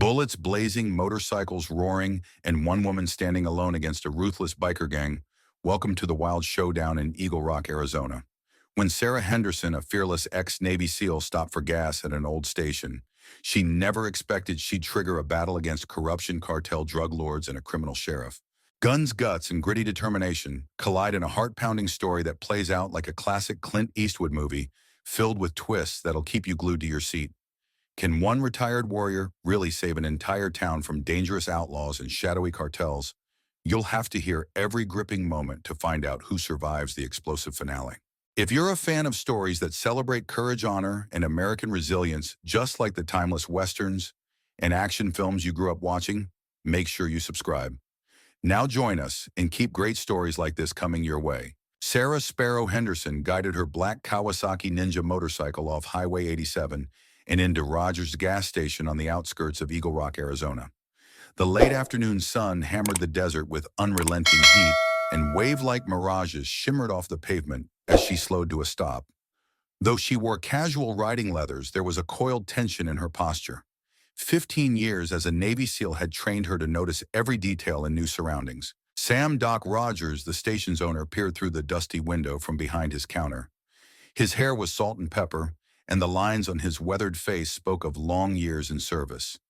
Bullets blazing, motorcycles roaring, and one woman standing alone against a ruthless biker gang. Welcome to the wild showdown in Eagle Rock, Arizona. When Sarah Henderson, a fearless ex-Navy SEAL, stopped for gas at an old station, she never expected she'd trigger a battle against corruption, cartel drug lords, and a criminal sheriff. Guns, guts, and gritty determination collide in a heart-pounding story that plays out like a classic Clint Eastwood movie, filled with twists that'll keep you glued to your seat. Can one retired warrior really save an entire town from dangerous outlaws and shadowy cartels? You'll have to hear every gripping moment to find out who survives the explosive finale. If you're a fan of stories that celebrate courage, honor, and American resilience, just like the timeless westerns and action films you grew up watching, make sure you subscribe. Now join us and keep great stories like this coming your way. Sarah Sparrow Henderson guided her black Kawasaki Ninja motorcycle off Highway 87 and into Rogers gas station on the outskirts of Eagle Rock, Arizona. The late afternoon sun hammered the desert with unrelenting heat, and wave-like mirages shimmered off the pavement as she slowed to a stop. Though she wore casual riding leathers, there was a coiled tension in her posture. 15 years as a Navy SEAL had trained her to notice every detail in new surroundings. Sam "Doc" Rogers, the station's owner, peered through the dusty window from behind his counter. His hair was salt and pepper, and the lines on his weathered face spoke of long years in service.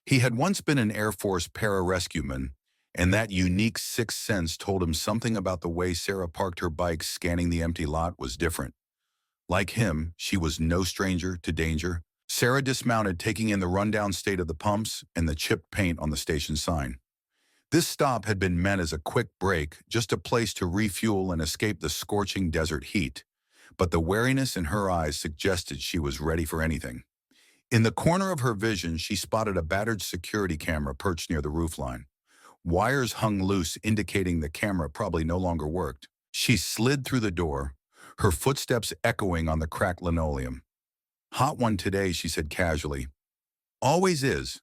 He had once been an Air Force pararescueman, and that unique sixth sense told him something about the way Sarah parked her bike scanning the empty lot was different. Like him, she was no stranger to danger. Sarah dismounted, taking in the rundown state of the pumps and the chipped paint on the station sign. This stop had been meant as a quick break, just a place to refuel and escape the scorching desert heat. But the wariness in her eyes suggested she was ready for anything. In the corner of her vision, she spotted a battered security camera perched near the roofline. Wires hung loose, indicating the camera probably no longer worked. She slid through the door, her footsteps echoing on the cracked linoleum. "Hot one today," she said casually. "Always is."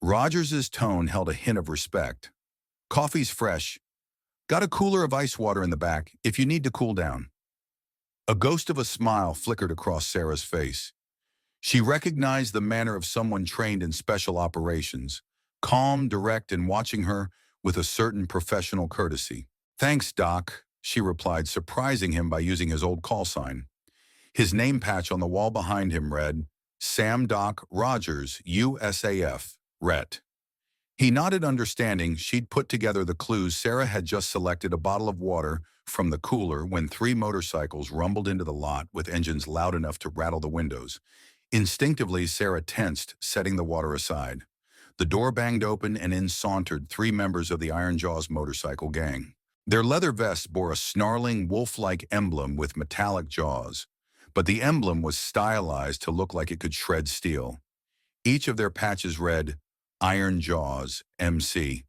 Rogers's tone held a hint of respect. "Coffee's fresh. Got a cooler of ice water in the back if you need to cool down." A ghost of a smile flickered across Sarah's face. She recognized the manner of someone trained in special operations, calm, direct, and watching her with a certain professional courtesy. "Thanks, Doc," she replied, surprising him by using his old call sign. His name patch on the wall behind him read, "Sam "Doc" Rogers, USAF, Ret." He nodded, understanding she'd put together the clues. Sarah had just selected a bottle of water from the cooler when three motorcycles rumbled into the lot with engines loud enough to rattle the windows. Instinctively, Sarah tensed, setting the water aside. The door banged open, and in sauntered three members of the Iron Jaws motorcycle gang. Their leather vests bore a snarling, wolf-like emblem with metallic jaws, but the emblem was stylized to look like it could shred steel. Each of their patches read, "Iron Jaws, MC."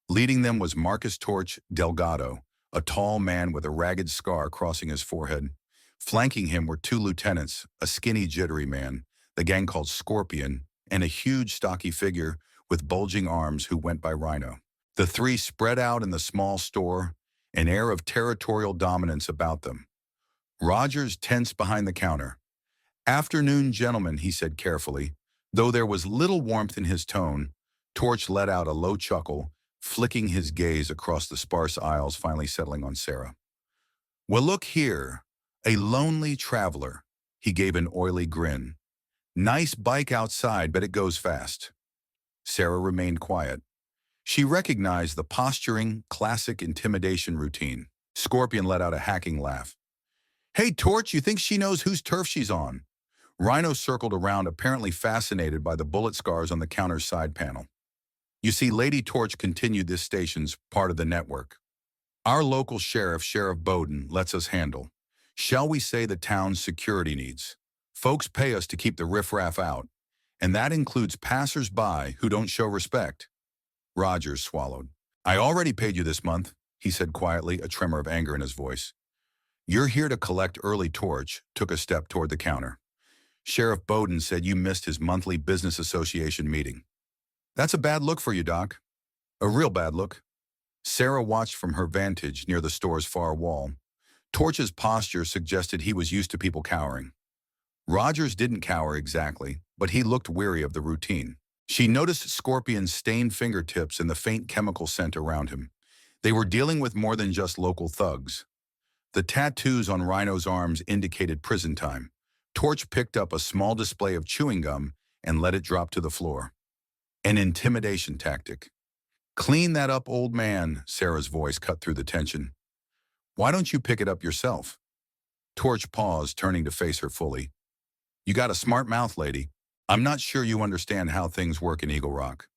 Leading them was Marcus Torch Delgado, a tall man with a ragged scar crossing his forehead. Flanking him were two lieutenants, a skinny, jittery man, the gang called Scorpion, and a huge, stocky figure with bulging arms who went by Rhino. The three spread out in the small store, an air of territorial dominance about them. Rogers tensed behind the counter. "Afternoon, gentlemen," he said carefully. Though there was little warmth in his tone, Torch let out a low chuckle, flicking his gaze across the sparse aisles, finally settling on Sarah. "Well, look here. A lonely traveler." He gave an oily grin. "Nice bike outside, but it goes fast." Sarah remained quiet. She recognized the posturing, classic intimidation routine. Scorpion let out a hacking laugh. "Hey, Torch, you think she knows whose turf she's on?" Rhino circled around, apparently fascinated by the bullet scars on the counter's side panel. "You see, Lady Torch continued, this station's part of the network. Our local sheriff, Sheriff Bowden, lets us handle, shall we say, the town's security needs. Folks pay us to keep the riffraff out, and that includes passers-by who don't show respect." Rogers swallowed. "I already paid you this month," he said quietly, a tremor of anger in his voice. "You're here to collect early." Torch took a step toward the counter. "Sheriff Bowden said you missed his monthly business association meeting." "That's a bad look for you, Doc." "A real bad look." Sarah watched from her vantage near the store's far wall. Torch's posture suggested he was used to people cowering. Rogers didn't cower exactly, but he looked weary of the routine. She noticed Scorpion's stained fingertips and the faint chemical scent around him. They were dealing with more than just local thugs. The tattoos on Rhino's arms indicated prison time. Torch picked up a small display of chewing gum and let it drop to the floor. An intimidation tactic. "Clean that up, old man," Sarah's voice cut through the tension. "Why don't you pick it up yourself?" Torch paused, turning to face her fully. "You got a smart mouth, lady. I'm not sure you understand how things work in Eagle Rock.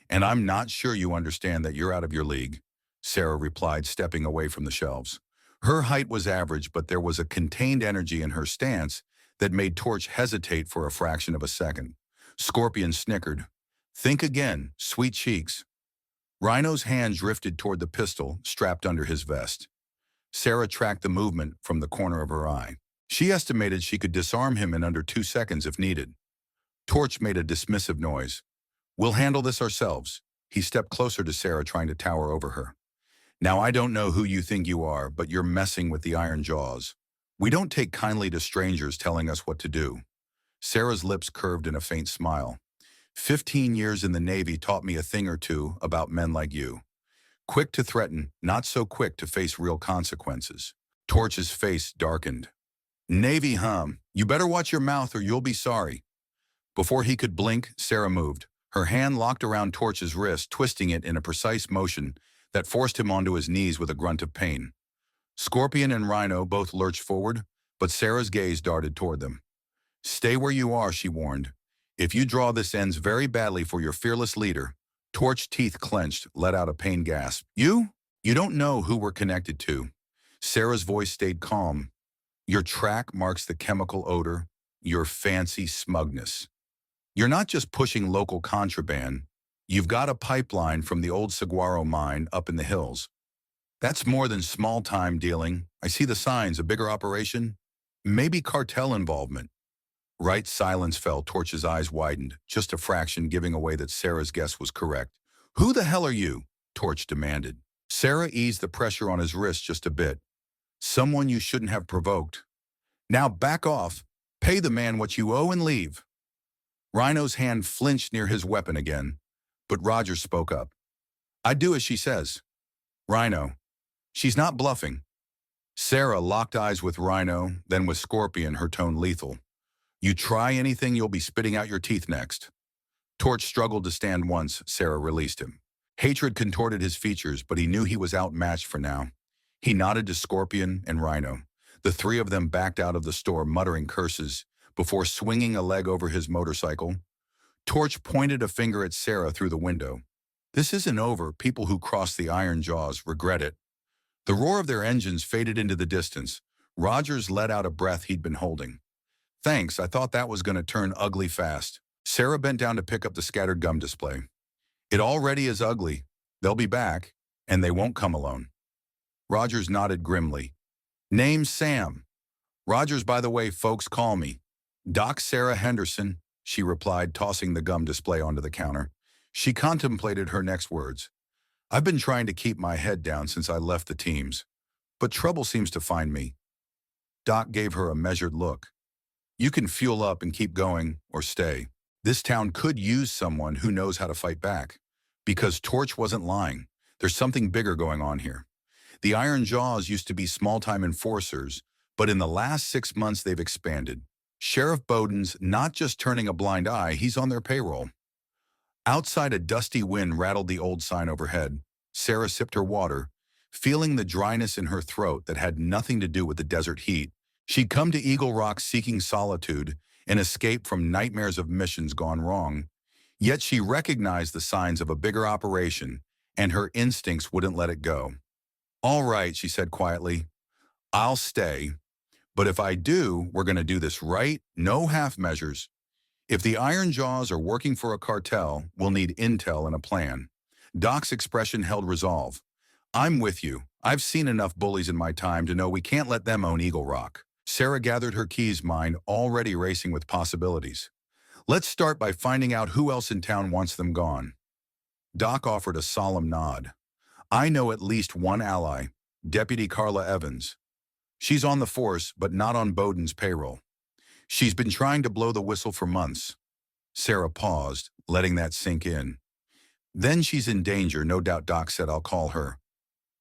And I'm not sure you understand that you're out of your league," Sarah replied, stepping away from the shelves. Her height was average, but there was a contained energy in her stance that made Torch hesitate for a fraction of a second. Scorpion snickered. "Think again, sweet cheeks." Rhino's hand drifted toward the pistol strapped under his vest. Sarah tracked the movement from the corner of her eye. She estimated she could disarm him in under 2 seconds if needed. Torch made a dismissive noise. "We'll handle this ourselves." He stepped closer to Sarah, trying to tower over her. "Now, I don't know who you think you are, but you're messing with the Iron Jaws. We don't take kindly to strangers telling us what to do." Sarah's lips curved in a faint smile. 15 years in the Navy taught me a thing or two about men like you. Quick to threaten, not so quick to face real consequences." Torch's face darkened. "Navy, huh? You better watch your mouth or you'll be sorry." Before he could blink, Sarah moved. Her hand locked around Torch's wrist, twisting it in a precise motion that forced him onto his knees with a grunt of pain. Scorpion and Rhino both lurched forward, but Sarah's gaze darted toward them. "Stay where you are," she warned. "If you draw, this ends very badly for your fearless leader." Torch, teeth clenched, let out a pained gasp. "You? You don't know who we're connected to." Sarah's voice stayed calm. "Your track marks the chemical odor, your fancy smugness. You're not just pushing local contraband. You've got a pipeline from the old Saguaro mine up in the hills. That's more than small-time dealing. I see the signs, a bigger operation. Maybe cartel involvement." Right silence fell. Torch's eyes widened, just a fraction giving away that Sarah's guess was correct. "Who the hell are you?" Torch demanded. Sarah eased the pressure on his wrist just a bit. "Someone you shouldn't have provoked. Now back off, pay the man what you owe and leave." Rhino's hand flinched near his weapon again, but Rogers spoke up. "I do as she says." "Rhino, she's not bluffing." Sarah locked eyes with Rhino, then with Scorpion, her tone lethal. "You try anything, you'll be spitting out your teeth next." Torch struggled to stand once Sarah released him. Hatred contorted his features, but he knew he was outmatched for now. He nodded to Scorpion and Rhino. The three of them backed out of the store, muttering curses, before swinging a leg over his motorcycle. Torch pointed a finger at Sarah through the window. "This isn't over. People who cross the Iron Jaws regret it." The roar of their engines faded into the distance. Rogers let out a breath he'd been holding. "Thanks, I thought that was going to turn ugly fast." Sarah bent down to pick up the scattered gum display. "It already is ugly. They'll be back, and they won't come alone." Rogers nodded grimly. "Name's Sam. Rogers, by the way, folks call me. Doc Sarah Henderson," she replied, tossing the gum display onto the counter. She contemplated her next words. "I've been trying to keep my head down since I left the teams, but trouble seems to find me." Doc gave her a measured look. "You can fuel up and keep going, or stay. This town could use someone who knows how to fight back." Because Torch wasn't lying. There's something bigger going on here. The Iron Jaws used to be small-time enforcers, but in the last 6 months they've expanded. Sheriff Bowden's not just turning a blind eye, he's on their payroll. Outside, a dusty wind rattled the old sign overhead. Sarah sipped her water, feeling the dryness in her throat that had nothing to do with the desert heat. She'd come to Eagle Rock seeking solitude, an escape from nightmares of missions gone wrong. Yet she recognized the signs of a bigger operation, and her instincts wouldn't let it go. "All right," she said quietly. "I'll stay. But if I do, we're going to do this right, no half measures. If the Iron Jaws are working for a cartel, we'll need intel and a plan." Doc's expression held resolve. "I'm with you. I've seen enough bullies in my time to know we can't let them own Eagle Rock." Sarah gathered her keys, mind already racing with possibilities. "Let's start by finding out who else in town wants them gone." Doc offered a solemn nod. "I know at least one ally, Deputy Carla Evans. She's on the force, but not on Bowden's payroll. She's been trying to blow the whistle for months." Sarah paused, letting that sink in. Then she's in danger, no doubt. Doc said. I'll call her.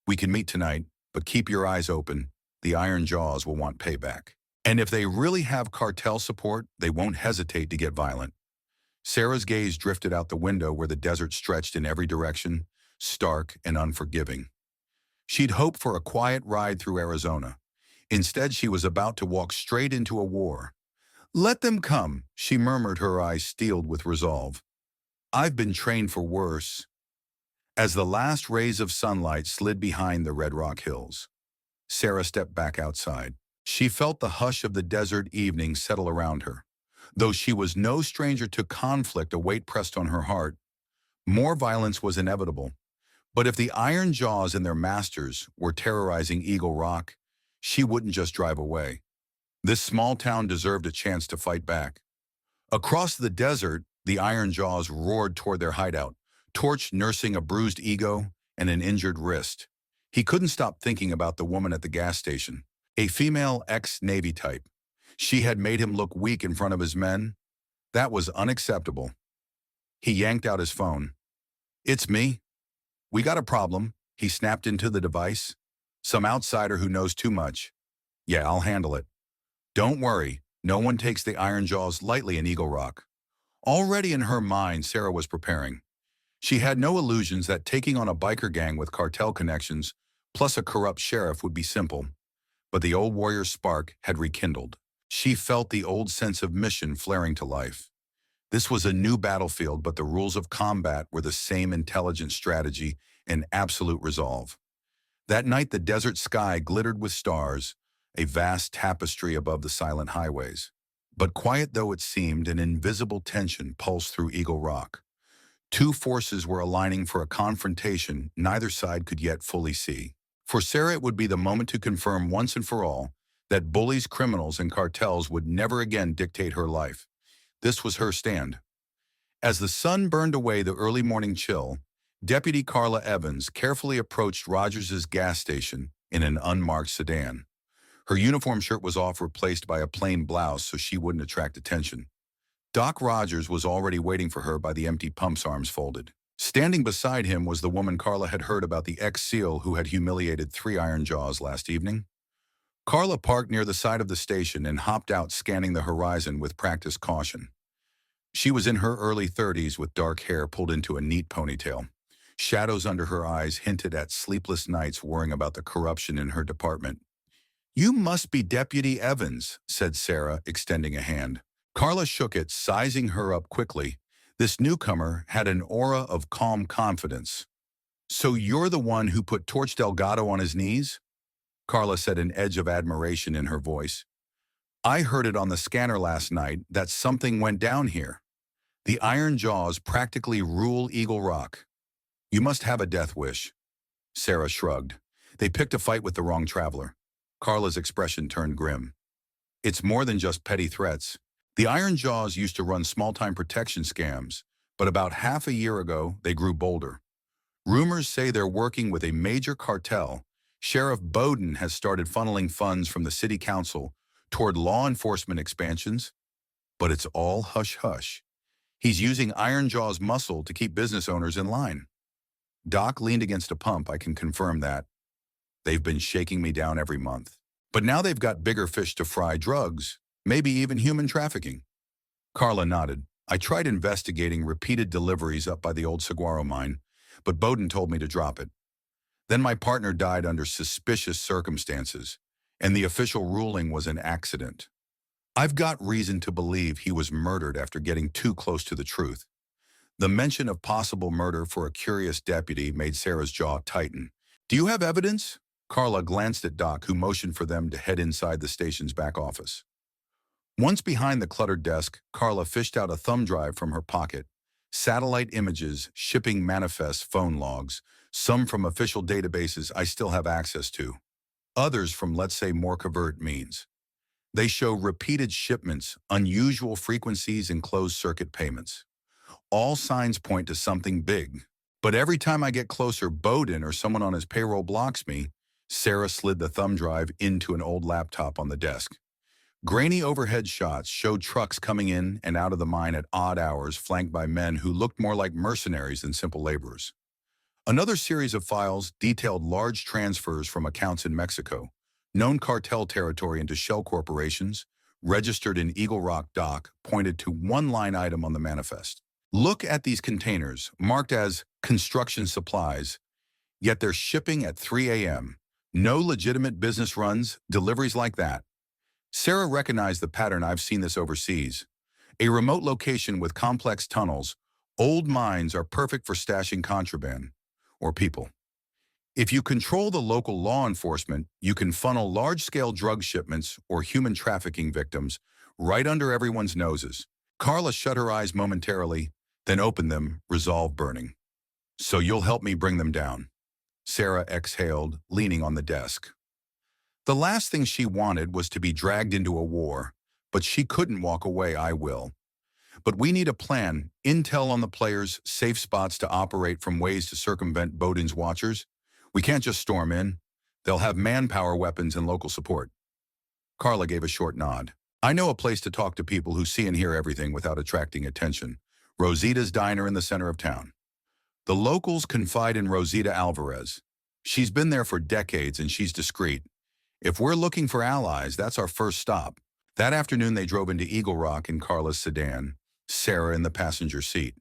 We can meet tonight, but keep your eyes open. The Iron Jaws will want payback. And if they really have cartel support, they won't hesitate to get violent. Sarah's gaze drifted out the window where the desert stretched in every direction, stark and unforgiving. She'd hoped for a quiet ride through Arizona. Instead, she was about to walk straight into a war. Let them come, she murmured, her eyes steeled with resolve. I've been trained for worse. As the last rays of sunlight slid behind the Red Rock Hills, Sarah stepped back outside. She felt the hush of the desert evening settle around her. Though she was no stranger to conflict, a weight pressed on her heart. More violence was inevitable. But if the Iron Jaws and their masters were terrorizing Eagle Rock, she wouldn't just drive away. This small town deserved a chance to fight back. Across the desert, the Iron Jaws roared toward their hideout, Torch nursing a bruised ego and an injured wrist. He couldn't stop thinking about the woman at the gas station, a female ex-Navy type. She had made him look weak in front of his men. That was unacceptable. He yanked out his phone. It's me. We got a problem, he snapped into the device. Some outsider who knows too much. Yeah, I'll handle it. Don't worry, no one takes the Iron Jaws lightly in Eagle Rock. Already in her mind, Sarah was preparing. She had no illusions that taking on a biker gang with cartel connections, plus a corrupt sheriff, would be simple. But the old warrior spark had rekindled. She felt the old sense of mission flaring to life. This was a new battlefield, but the rules of combat were the same: intelligent strategy and absolute resolve. That night, the desert sky glittered with stars, a vast tapestry above the silent highways. But quiet though it seemed, an invisible tension pulsed through Eagle Rock. Two forces were aligning for a confrontation neither side could yet fully see. For Sarah, it would be the moment to confirm once and for all that bullies, criminals, and cartels would never again dictate her life. This was her stand. As the sun burned away the early morning chill, Deputy Carla Evans carefully approached Rogers's gas station in an unmarked sedan. Her uniform shirt was off, replaced by a plain blouse so she wouldn't attract attention. Doc Rogers was already waiting for her by the empty pump's arms folded. Standing beside him was the woman Carla had heard about, the ex-SEAL who had humiliated 3 Iron Jaws last evening. Carla parked near the side of the station and hopped out, scanning the horizon with practiced caution. She was in her early 30s with dark hair pulled into a neat ponytail. Shadows under her eyes hinted at sleepless nights worrying about the corruption in her department. "You must be Deputy Evans," said Sarah, extending a hand. Carla shook it, sizing her up quickly. This newcomer had an aura of calm confidence. "So you're the one who put Torch Delgado on his knees?" Carla said, an edge of admiration in her voice. "I heard it on the scanner last night that something went down here. The Iron Jaws practically rule Eagle Rock. You must have a death wish." Sarah shrugged. "They picked a fight with the wrong traveler." Carla's expression turned grim. "It's more than just petty threats. The Iron Jaws used to run small-time protection scams, but about half a year ago, they grew bolder. Rumors say they're working with a major cartel. Sheriff Bowden has started funneling funds from the city council toward law enforcement expansions, but it's all hush-hush. He's using Iron Jaw's muscle to keep business owners in line." Doc leaned against a pump. "I can confirm that. They've been shaking me down every month. But now they've got bigger fish to fry: drugs, maybe even human trafficking." Carla nodded. "I tried investigating repeated deliveries up by the old Saguaro mine, but Bowden told me to drop it. Then my partner died under suspicious circumstances, and the official ruling was an accident. I've got reason to believe he was murdered after getting too close to the truth." The mention of possible murder for a curious deputy made Sarah's jaw tighten. "Do you have evidence?" Carla glanced at Doc, who motioned for them to head inside the station's back office. Once behind the cluttered desk, Carla fished out a thumb drive from her pocket. Satellite images, shipping manifests, phone logs, some from official databases I still have access to. Others from, let's say, more covert means. They show repeated shipments, unusual frequencies, and closed-circuit payments. All signs point to something big. But every time I get closer, Bowden or someone on his payroll blocks me. Sarah slid the thumb drive into an old laptop on the desk. Grainy overhead shots showed trucks coming in and out of the mine at odd hours, flanked by men who looked more like mercenaries than simple laborers. Another series of files detailed large transfers from accounts in Mexico, known cartel territory into shell corporations, registered in Eagle Rock dock, pointed to one line item on the manifest. Look at these containers, marked as construction supplies, yet they're shipping at 3 a.m. No legitimate business runs, deliveries like that. Sarah recognized the pattern. I've seen this overseas. A remote location with complex tunnels, old mines are perfect for stashing contraband or people. If you control the local law enforcement, you can funnel large-scale drug shipments or human trafficking victims right under everyone's noses. Carla shut her eyes momentarily, then opened them, resolve burning. So you'll help me bring them down. Sarah exhaled, leaning on the desk. The last thing she wanted was to be dragged into a war, but she couldn't walk away. I will. But we need a plan, intel on the players, safe spots to operate from, ways to circumvent Bowden's watchers. We can't just storm in. They'll have manpower, weapons, and local support. Carla gave a short nod. I know a place to talk to people who see and hear everything without attracting attention. Rosita's Diner in the center of town. The locals confide in Rosita Alvarez. She's been there for decades and she's discreet. If we're looking for allies, that's our first stop. That afternoon they drove into Eagle Rock in Carla's sedan, Sarah in the passenger seat.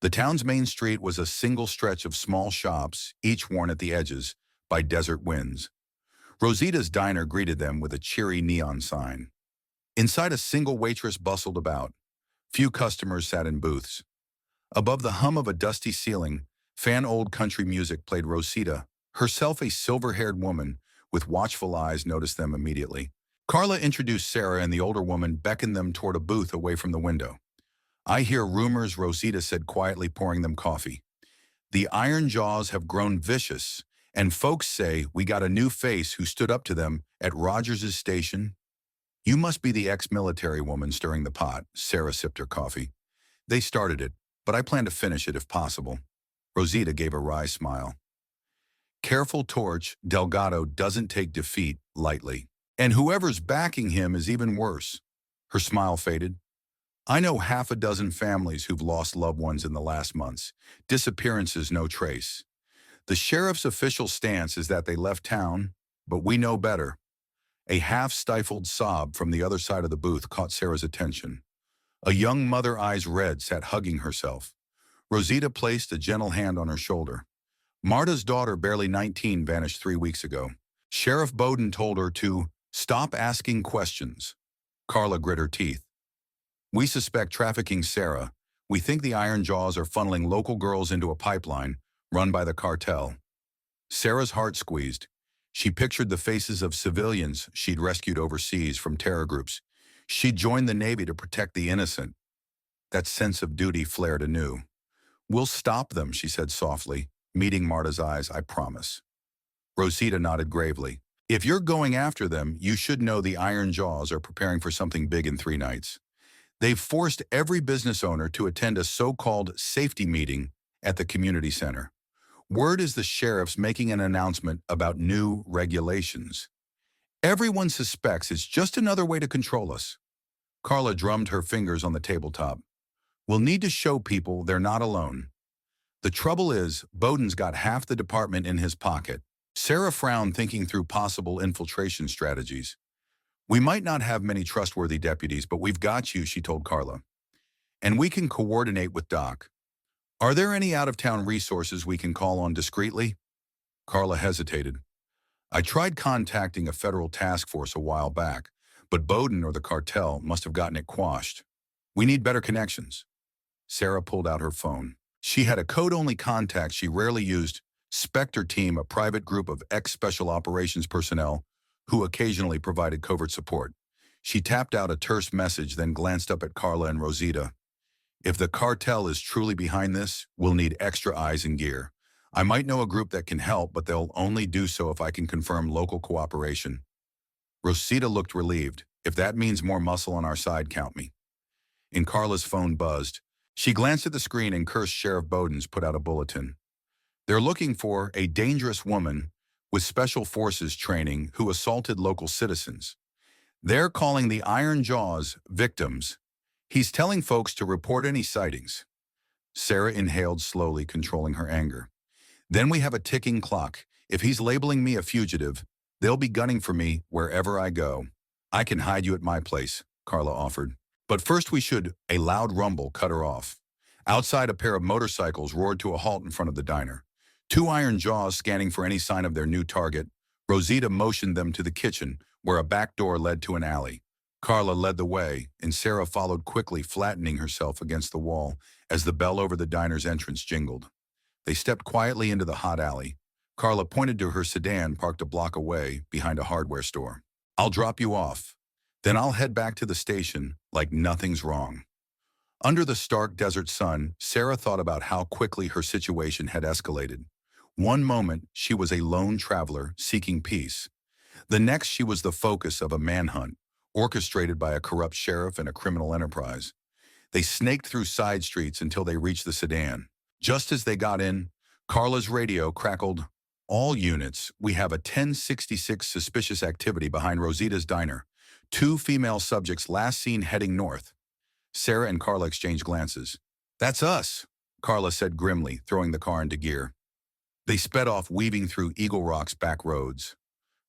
The town's main street was a single stretch of small shops, each worn at the edges by desert winds. Rosita's Diner greeted them with a cheery neon sign. Inside, a single waitress bustled about. Few customers sat in booths. Above the hum of a dusty ceiling, old country music played. Rosita, herself a silver-haired woman with watchful eyes, noticed them immediately. Carla introduced Sarah, and the older woman beckoned them toward a booth away from the window. I hear rumors, Rosita said quietly, pouring them coffee. The Iron Jaws have grown vicious, and folks say we got a new face who stood up to them at Rogers's station. You must be the ex-military woman stirring the pot. Sarah sipped her coffee. They started it, but I plan to finish it if possible. Rosita gave a wry smile. Careful Torch, Delgado doesn't take defeat lightly. And whoever's backing him is even worse. Her smile faded. I know half a dozen families who've lost loved ones in the last months. Disappearances, no trace. The sheriff's official stance is that they left town, but we know better. A half-stifled sob from the other side of the booth caught Sarah's attention. A young mother, eyes red, sat hugging herself. Rosita placed a gentle hand on her shoulder. Marta's daughter, barely 19, vanished 3 weeks ago. Sheriff Bowden told her to stop asking questions. Carla grit her teeth. We suspect trafficking. Sarah. We think the Iron Jaws are funneling local girls into a pipeline run by the cartel. Sarah's heart squeezed. She pictured the faces of civilians she'd rescued overseas from terror groups. She'd joined the Navy to protect the innocent. That sense of duty flared anew. We'll stop them, she said softly, meeting Marta's eyes. I promise. Rosita nodded gravely. If you're going after them, you should know the Iron Jaws are preparing for something big in 3 nights. They've forced every business owner to attend a so-called safety meeting at the community center. Word is the sheriff's making an announcement about new regulations. Everyone suspects it's just another way to control us. Carla drummed her fingers on the tabletop. We'll need to show people they're not alone. The trouble is, Bowden's got half the department in his pocket. Sarah frowned, thinking through possible infiltration strategies. We might not have many trustworthy deputies, but we've got you, she told Carla. And we can coordinate with Doc. Are there any out-of-town resources we can call on discreetly? Carla hesitated. I tried contacting a federal task force a while back, but Bowden or the cartel must have gotten it quashed. We need better connections. Sarah pulled out her phone. She had a code-only contact she rarely used, Spectre Team, a private group of ex-special operations personnel who occasionally provided covert support. She tapped out a terse message, then glanced up at Carla and Rosita. If the cartel is truly behind this, we'll need extra eyes and gear. I might know a group that can help, but they'll only do so if I can confirm local cooperation. Rosita looked relieved. If that means more muscle on our side, count me. In Carla's phone buzzed. She glanced at the screen and cursed. Sheriff Bowden's put out a bulletin. They're looking for a dangerous woman with special forces training who assaulted local citizens. They're calling the Iron Jaws victims. He's telling folks to report any sightings. Sarah inhaled slowly, controlling her anger. Then we have a ticking clock. If he's labeling me a fugitive, they'll be gunning for me wherever I go. I can hide you at my place, Carla offered. But first we should. A loud rumble cut her off. Outside, a pair of motorcycles roared to a halt in front of the diner. Two Iron Jaws scanning for any sign of their new target. Rosita motioned them to the kitchen, where a back door led to an alley. Carla led the way, and Sarah followed quickly, flattening herself against the wall as the bell over the diner's entrance jingled. They stepped quietly into the hot alley. Carla pointed to her sedan parked a block away behind a hardware store. I'll drop you off. Then I'll head back to the station like nothing's wrong. Under the stark desert sun, Sarah thought about how quickly her situation had escalated. One moment, she was a lone traveler seeking peace. The next, she was the focus of a manhunt, orchestrated by a corrupt sheriff and a criminal enterprise. They snaked through side streets until they reached the sedan. Just as they got in, Carla's radio crackled. All units, we have a 1066 suspicious activity behind Rosita's diner. Two female subjects last seen heading north. Sarah and Carla exchanged glances. That's us, Carla said grimly, throwing the car into gear. They sped off, weaving through Eagle Rock's back roads.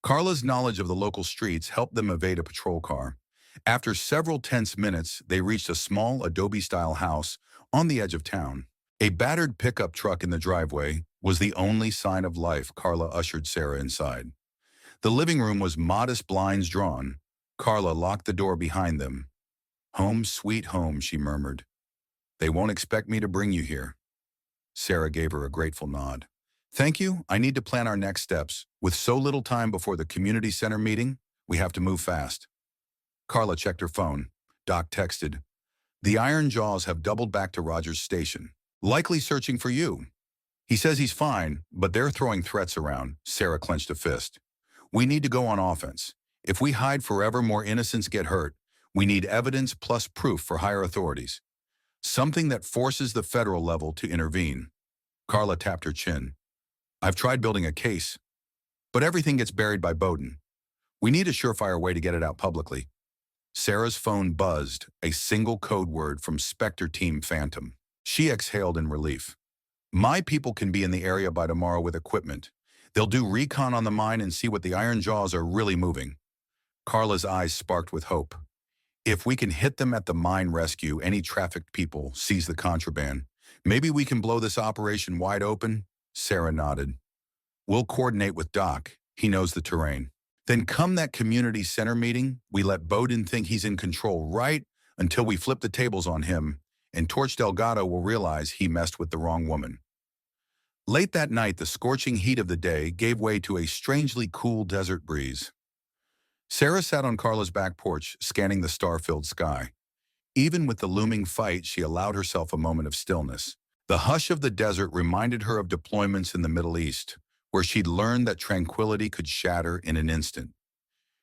Carla's knowledge of the local streets helped them evade a patrol car. After several tense minutes, they reached a small adobe-style house on the edge of town. A battered pickup truck in the driveway was the only sign of life. Carla ushered Sarah inside. The living room was modest, blinds drawn. Carla locked the door behind them. Home sweet home, she murmured. They won't expect me to bring you here. Sarah gave her a grateful nod. Thank you. I need to plan our next steps. With so little time before the community center meeting, we have to move fast. Carla checked her phone. Doc texted, "The Iron Jaws have doubled back to Rogers Station, likely searching for you. He says he's fine, but they're throwing threats around." Sarah clenched a fist. "We need to go on offense. If we hide forever, more innocents get hurt. We need evidence plus proof for higher authorities. Something that forces the federal level to intervene." Carla tapped her chin. "I've tried building a case, but everything gets buried by Bowden. We need a surefire way to get it out publicly." Sarah's phone buzzed, a single code word from Spectre Team Phantom. She exhaled in relief. "My people can be in the area by tomorrow with equipment. They'll do recon on the mine and see what the Iron Jaws are really moving." Carla's eyes sparked with hope. "If we can hit them at the mine, rescue any trafficked people, seize the contraband, maybe we can blow this operation wide open." Sarah nodded. "We'll coordinate with Doc. He knows the terrain. Then come that community center meeting, we let Bowden think he's in control right until we flip the tables on him, and Torch Delgado will realize he messed with the wrong woman." Late that night, the scorching heat of the day gave way to a strangely cool desert breeze. Sarah sat on Carla's back porch, scanning the star-filled sky. Even with the looming fight, she allowed herself a moment of stillness. The hush of the desert reminded her of deployments in the Middle East, where she'd learned that tranquility could shatter in an instant.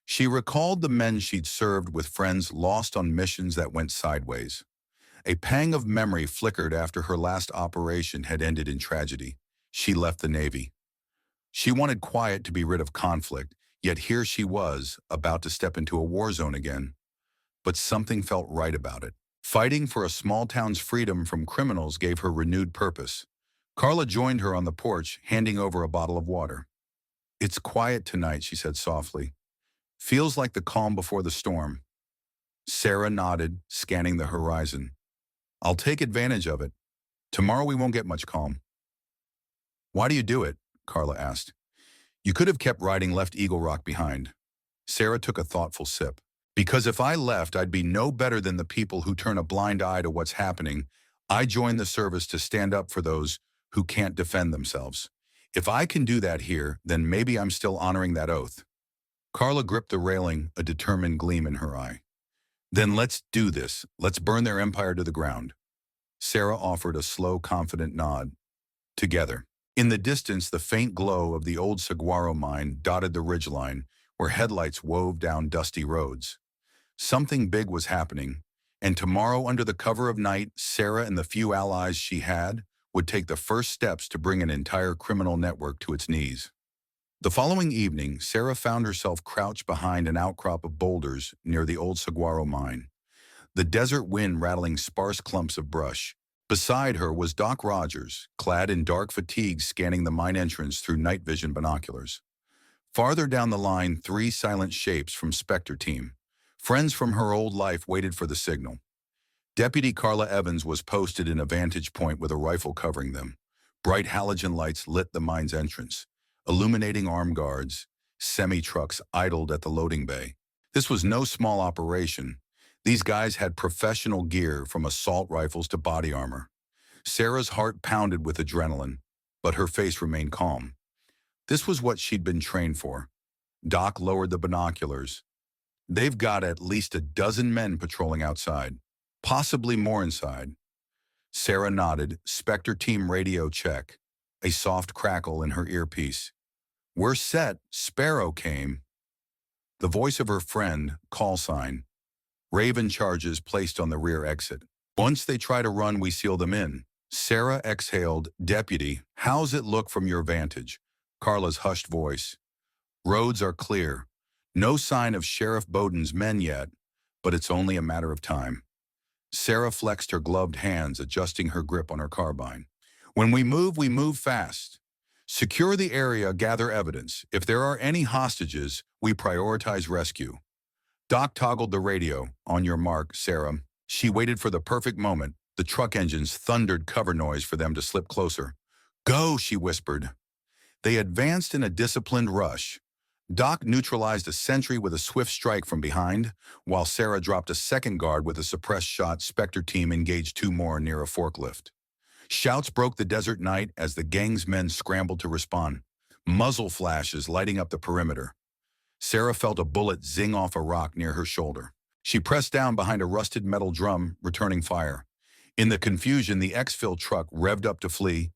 She recalled the men she'd served with, friends lost on missions that went sideways. A pang of memory flickered after her last operation had ended in tragedy. She left the Navy. She wanted quiet to be rid of conflict, yet here she was, about to step into a war zone again. But something felt right about it. Fighting for a small town's freedom from criminals gave her renewed purpose. Carla joined her on the porch, handing over a bottle of water. "It's quiet tonight," she said softly. "Feels like the calm before the storm." Sarah nodded, scanning the horizon. "I'll take advantage of it. Tomorrow we won't get much calm." "Why do you do it?" Carla asked. "You could have kept riding, left Eagle Rock behind." Sarah took a thoughtful sip. "Because if I left, I'd be no better than the people who turn a blind eye to what's happening. I joined the service to stand up for those who can't defend themselves. If I can do that here, then maybe I'm still honoring that oath." Carla gripped the railing, a determined gleam in her eye. "Then let's do this. Let's burn their empire to the ground." Sarah offered a slow, confident nod. Together. In the distance, the faint glow of the old saguaro mine dotted the ridgeline, where headlights wove down dusty roads. Something big was happening, and tomorrow, under the cover of night, Sarah and the few allies she had would take the first steps to bring an entire criminal network to its knees. The following evening, Sarah found herself crouched behind an outcrop of boulders near the old saguaro mine, the desert wind rattling sparse clumps of brush. Beside her was Doc Rogers, clad in dark fatigues scanning the mine entrance through night vision binoculars. Farther down the line, three silent shapes from Spectre Team. Friends from her old life waited for the signal. Deputy Carla Evans was posted in a vantage point with a rifle covering them. Bright halogen lights lit the mine's entrance, illuminating armed guards. Semi-trucks idled at the loading bay. This was no small operation. These guys had professional gear from assault rifles to body armor. Sarah's heart pounded with adrenaline, but her face remained calm. This was what she'd been trained for. Doc lowered the binoculars. They've got at least a dozen men patrolling outside, possibly more inside. Sarah nodded. Spectre Team radio check. A soft crackle in her earpiece. We're set. Sparrow came. The voice of her friend, call sign. Raven charges placed on the rear exit. Once they try to run, we seal them in. Sarah exhaled. Deputy, how's it look from your vantage? Carla's hushed voice. Roads are clear. No sign of Sheriff Bowden's men yet, but it's only a matter of time. Sarah flexed her gloved hands, adjusting her grip on her carbine. When we move fast. Secure the area, gather evidence. If there are any hostages, we prioritize rescue. Doc toggled the radio. On your mark, Sarah. She waited for the perfect moment. The truck engines thundered cover noise for them to slip closer. Go, she whispered. They advanced in a disciplined rush. Doc neutralized a sentry with a swift strike from behind, while Sarah dropped a second guard with a suppressed shot. Spectre Team engaged two more near a forklift. Shouts broke the desert night as the gang's men scrambled to respond, muzzle flashes lighting up the perimeter. Sarah felt a bullet zing off a rock near her shoulder. She pressed down behind a rusted metal drum, returning fire. In the confusion, the exfil truck revved up to flee.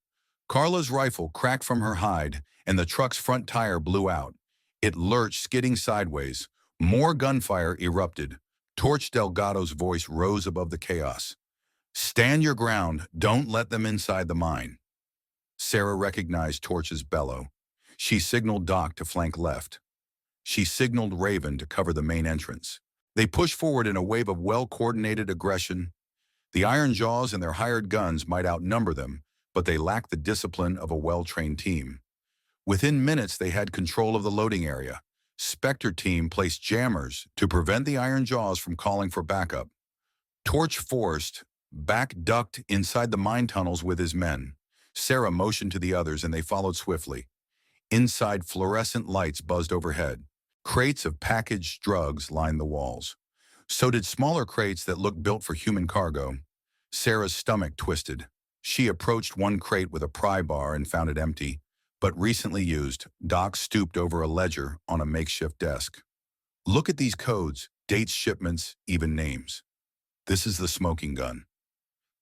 Carla's rifle cracked from her hide, and the truck's front tire blew out. It lurched, skidding sideways. More gunfire erupted. Torch Delgado's voice rose above the chaos. Stand your ground. Don't let them inside the mine. Sarah recognized Torch's bellow. She signaled Doc to flank left. She signaled Raven to cover the main entrance. They pushed forward in a wave of well-coordinated aggression. The Iron Jaws and their hired guns might outnumber them, but they lacked the discipline of a well-trained team. Within minutes, they had control of the loading area. Spectre Team placed jammers to prevent the Iron Jaws from calling for backup. Torch forced, back ducked inside the mine tunnels with his men. Sarah motioned to the others and they followed swiftly. Inside, fluorescent lights buzzed overhead. Crates of packaged drugs lined the walls. So did smaller crates that looked built for human cargo. Sarah's stomach twisted. She approached one crate with a pry bar and found it empty, but recently used. Doc stooped over a ledger on a makeshift desk. Look at these codes, dates, shipments, even names. This is the smoking gun.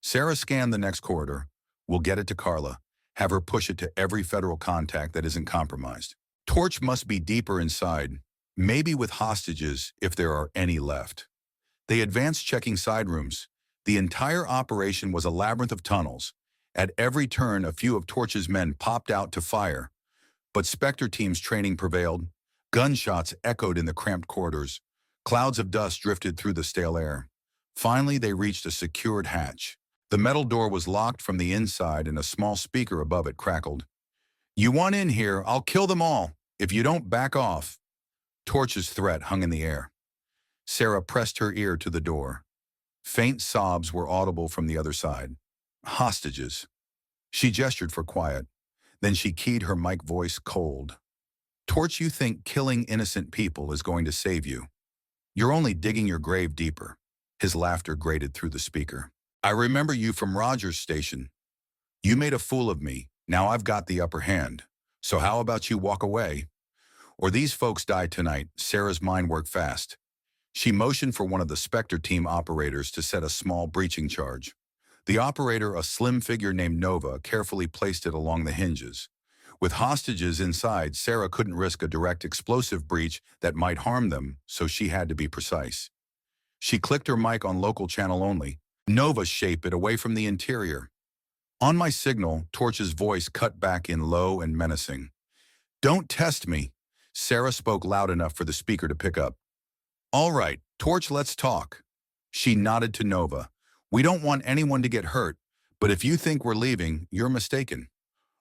Sarah scanned the next corridor. We'll get it to Carla. Have her push it to every federal contact that isn't compromised. Torch must be deeper inside, maybe with hostages if there are any left. They advanced, checking side rooms. The entire operation was a labyrinth of tunnels. At every turn, a few of Torch's men popped out to fire. But Spectre Team's training prevailed. Gunshots echoed in the cramped corridors. Clouds of dust drifted through the stale air. Finally, they reached a secured hatch. The metal door was locked from the inside and a small speaker above it crackled. You want in here, I'll kill them all, if you don't back off. Torch's threat hung in the air. Sarah pressed her ear to the door. Faint sobs were audible from the other side. Hostages. She gestured for quiet. Then she keyed her mic voice cold. Torch, you think killing innocent people is going to save you. You're only digging your grave deeper. His laughter grated through the speaker. I remember you from Rogers' station. You made a fool of me. Now I've got the upper hand. So how about you walk away? Or these folks die tonight. Sarah's mind worked fast. She motioned for one of the Spectre Team operators to set a small breaching charge. The operator, a slim figure named Nova, carefully placed it along the hinges. With hostages inside, Sarah couldn't risk a direct explosive breach that might harm them, so she had to be precise. She clicked her mic on local channel only. Nova shaped it away from the interior. On my signal, Torch's voice cut back in low and menacing. Don't test me. Sarah spoke loud enough for the speaker to pick up. All right, Torch, let's talk. She nodded to Nova. We don't want anyone to get hurt, but if you think we're leaving, you're mistaken.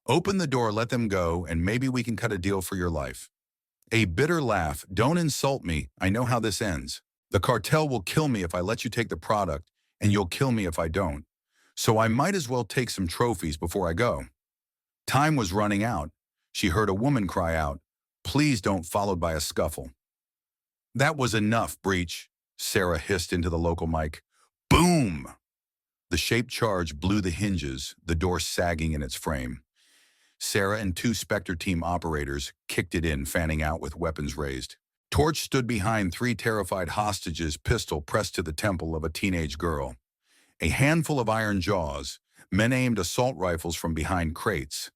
Open the door, let them go, and maybe we can cut a deal for your life. A bitter laugh. Don't insult me. I know how this ends. The cartel will kill me if I let you take the product, and you'll kill me if I don't. So I might as well take some trophies before I go. Time was running out. She heard a woman cry out, "Please don't," followed by a scuffle. That was enough, Breach, Sarah hissed into the local mic. Boom! The shaped charge blew the hinges, the door sagging in its frame. Sarah and two Spectre team operators kicked it in, fanning out with weapons raised. Torch stood behind three terrified hostages, pistol pressed to the temple of a teenage girl. A handful of iron jaws, men aimed assault rifles from behind crates.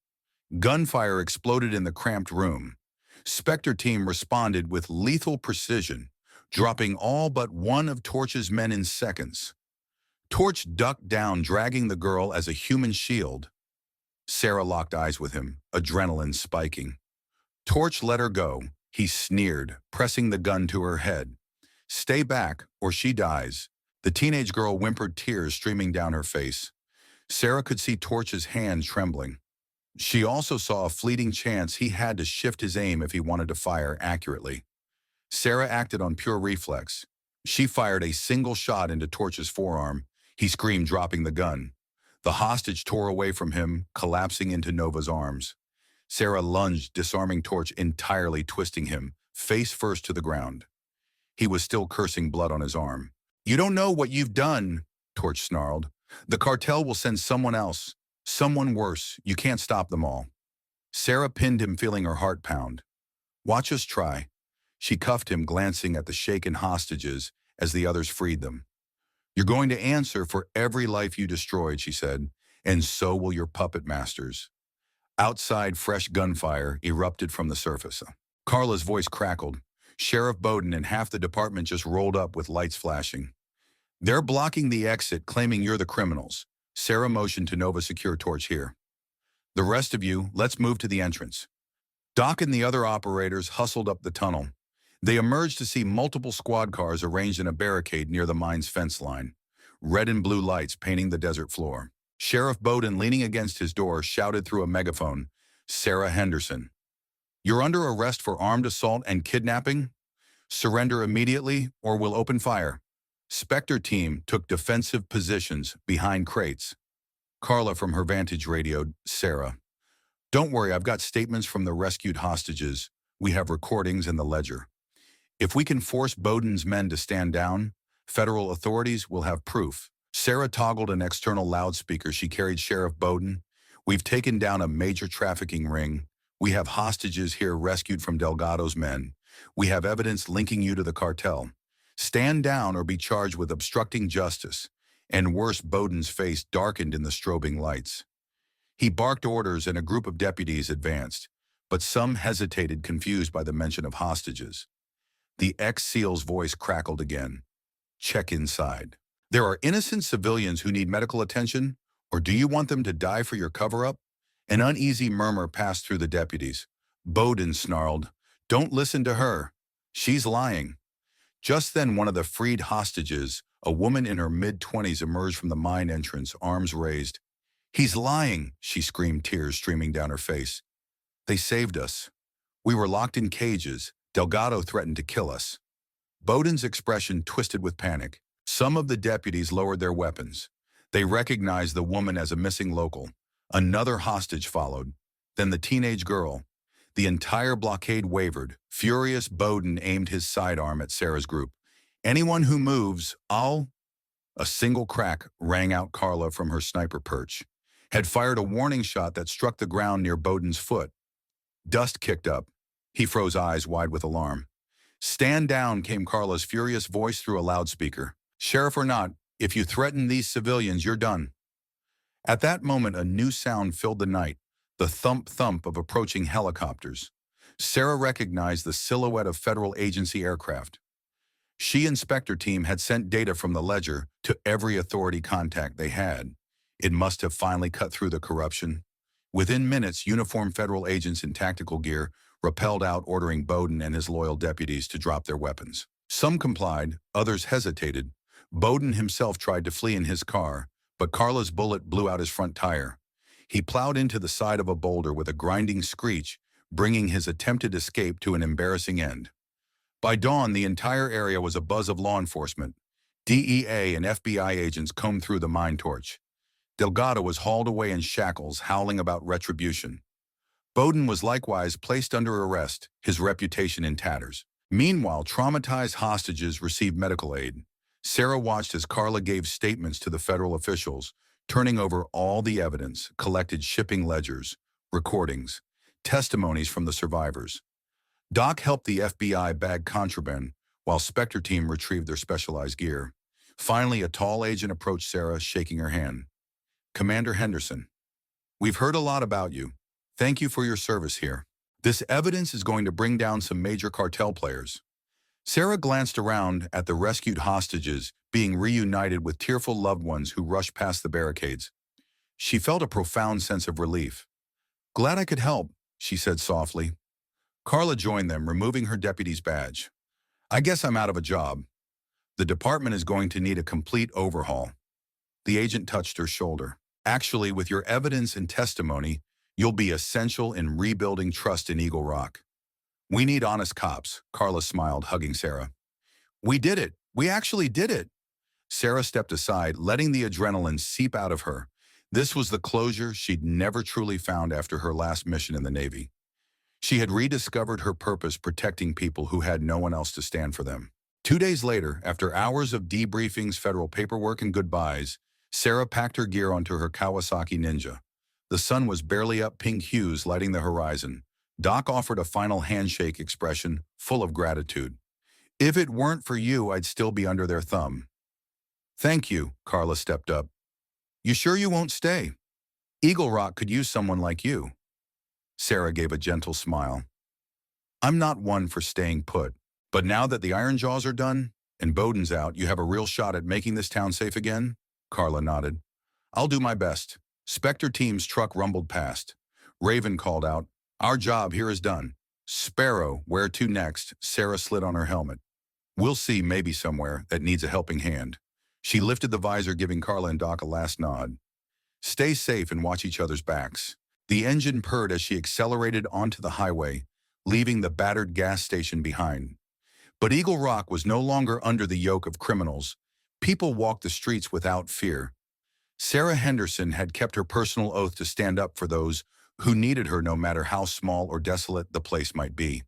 Gunfire exploded in the cramped room. Spectre team responded with lethal precision, dropping all but one of Torch's men in seconds. Torch ducked down, dragging the girl as a human shield. Sarah locked eyes with him, adrenaline spiking. Torch let her go. He sneered, pressing the gun to her head. Stay back, or she dies. The teenage girl whimpered, tears streaming down her face. Sarah could see Torch's hand trembling. She also saw a fleeting chance he had to shift his aim if he wanted to fire accurately. Sarah acted on pure reflex. She fired a single shot into Torch's forearm. He screamed, dropping the gun. The hostage tore away from him, collapsing into Nova's arms. Sarah lunged, disarming Torch entirely, twisting him, face first, to the ground. He was still cursing, blood on his arm. You don't know what you've done, Torch snarled. The cartel will send someone else. Someone worse. You can't stop them all. Sarah pinned him, feeling her heart pound. Watch us try. She cuffed him, glancing at the shaken hostages as the others freed them. You're going to answer for every life you destroyed, she said, and so will your puppet masters. Outside, fresh gunfire erupted from the surface. Carla's voice crackled. Sheriff Bowden and half the department just rolled up with lights flashing. They're blocking the exit, claiming you're the criminals. Sarah motioned to Nova, secure Torch here. The rest of you, let's move to the entrance. Doc and the other operators hustled up the tunnel. They emerged to see multiple squad cars arranged in a barricade near the mine's fence line, red and blue lights painting the desert floor. Sheriff Bowden, leaning against his door, shouted through a megaphone, Sarah Henderson. You're under arrest for armed assault and kidnapping. Surrender immediately or we'll open fire. Spectre team took defensive positions behind crates. Carla from her vantage radioed Sarah. Don't worry, I've got statements from the rescued hostages. We have recordings in the ledger. If we can force Bowden's men to stand down, federal authorities will have proof. Sarah toggled an external loudspeaker she carried. Sheriff Bowden, we've taken down a major trafficking ring. We have hostages here rescued from Delgado's men. We have evidence linking you to the cartel. Stand down or be charged with obstructing justice. And worse, Bowden's face darkened in the strobing lights. He barked orders and a group of deputies advanced, but some hesitated, confused by the mention of hostages. The ex-SEAL's voice crackled again. Check inside. There are innocent civilians who need medical attention, or do you want them to die for your cover-up? An uneasy murmur passed through the deputies. Bowden snarled, Don't listen to her. She's lying. Just then, one of the freed hostages, a woman in her mid-20s, emerged from the mine entrance, arms raised. He's lying, she screamed, tears streaming down her face. They saved us. We were locked in cages. Delgado threatened to kill us. Bowden's expression twisted with panic. Some of the deputies lowered their weapons. They recognized the woman as a missing local. Another hostage followed. Then the teenage girl. The entire blockade wavered. Furious, Bowden aimed his sidearm at Sarah's group. Anyone who moves, I'll... A single crack rang out. Carla, from her sniper perch, had fired a warning shot that struck the ground near Bowden's foot. Dust kicked up. He froze, eyes wide with alarm. Stand down, came Carla's furious voice through a loudspeaker. Sheriff or not, if you threaten these civilians, you're done. At that moment, a new sound filled the night, the thump-thump of approaching helicopters. Sarah recognized the silhouette of federal agency aircraft. She and Spectre team had sent data from the ledger to every authority contact they had. It must have finally cut through the corruption. Within minutes, uniformed federal agents in tactical gear rappelled out, ordering Bowden and his loyal deputies to drop their weapons. Some complied, others hesitated. Bowden himself tried to flee in his car, but Carla's bullet blew out his front tire. He plowed into the side of a boulder with a grinding screech, bringing his attempted escape to an embarrassing end. By dawn, the entire area was abuzz of law enforcement. DEA and FBI agents combed through the mine torch. Delgado was hauled away in shackles, howling about retribution. Bowden was likewise placed under arrest, his reputation in tatters. Meanwhile, traumatized hostages received medical aid. Sarah watched as Carla gave statements to the federal officials, turning over all the evidence, collected shipping ledgers, recordings, testimonies from the survivors. Doc helped the FBI bag contraband, while Spectre team retrieved their specialized gear. Finally, a tall agent approached Sarah, shaking her hand. "Commander Henderson, we've heard a lot about you. Thank you for your service here. This evidence is going to bring down some major cartel players." Sarah glanced around at the rescued hostages being reunited with tearful loved ones who rushed past the barricades. She felt a profound sense of relief. "Glad I could help," she said softly. Carla joined them, removing her deputy's badge. "I guess I'm out of a job. The department is going to need a complete overhaul." The agent touched her shoulder. "Actually, with your evidence and testimony, you'll be essential in rebuilding trust in Eagle Rock." "We need honest cops," Carla smiled, hugging Sarah. "We did it. We actually did it." Sarah stepped aside, letting the adrenaline seep out of her. This was the closure she'd never truly found after her last mission in the Navy. She had rediscovered her purpose, protecting people who had no one else to stand for them. 2 days later, after hours of debriefings, federal paperwork, and goodbyes, Sarah packed her gear onto her Kawasaki Ninja. The sun was barely up, pink hues lighting the horizon. Doc offered a final handshake expression, full of gratitude. "If it weren't for you, I'd still be under their thumb." "Thank you," Carla stepped up. "You sure you won't stay? Eagle Rock could use someone like you." Sarah gave a gentle smile. "I'm not one for staying put, but now that the Iron Jaws are done and Bowden's out, you have a real shot at making this town safe again?" Carla nodded. "I'll do my best." Spectre team's truck rumbled past. Raven called out, "Our job here is done." "Sparrow, where to next?" Sarah slid on her helmet. "We'll see, maybe somewhere that needs a helping hand." She lifted the visor, giving Carla and Doc a last nod. "Stay safe and watch each other's backs." The engine purred as she accelerated onto the highway, leaving the battered gas station behind. But Eagle Rock was no longer under the yoke of criminals. People walked the streets without fear. Sarah Henderson had kept her personal oath to stand up for those who needed her, no matter how small or desolate the place might be.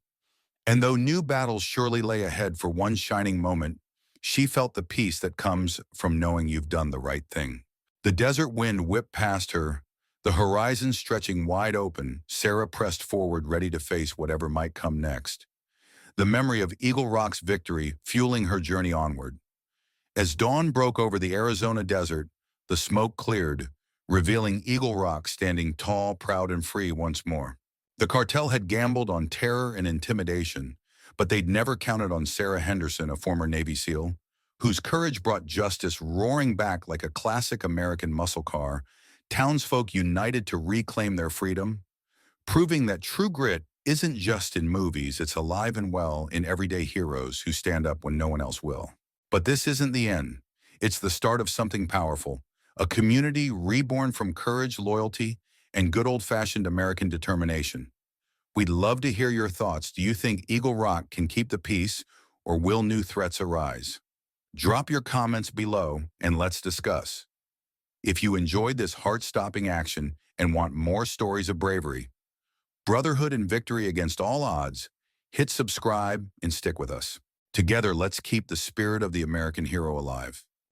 And though new battles surely lay ahead, for one shining moment, she felt the peace that comes from knowing you've done the right thing. The desert wind whipped past her, the horizon stretching wide open. Sarah pressed forward, ready to face whatever might come next. The memory of Eagle Rock's victory fueling her journey onward. As dawn broke over the Arizona desert, the smoke cleared, revealing Eagle Rock standing tall, proud, and free once more. The cartel had gambled on terror and intimidation, but they'd never counted on Sarah Henderson, a former Navy SEAL, whose courage brought justice roaring back like a classic American muscle car. Townsfolk united to reclaim their freedom, proving that true grit isn't just in movies, it's alive and well in everyday heroes who stand up when no one else will. But this isn't the end. It's the start of something powerful, a community reborn from courage, loyalty, and good old-fashioned American determination. We'd love to hear your thoughts. Do you think Eagle Rock can keep the peace, or will new threats arise? Drop your comments below and let's discuss. If you enjoyed this heart-stopping action and want more stories of bravery, brotherhood, and victory against all odds, hit subscribe and stick with us. Together, let's keep the spirit of the American hero alive.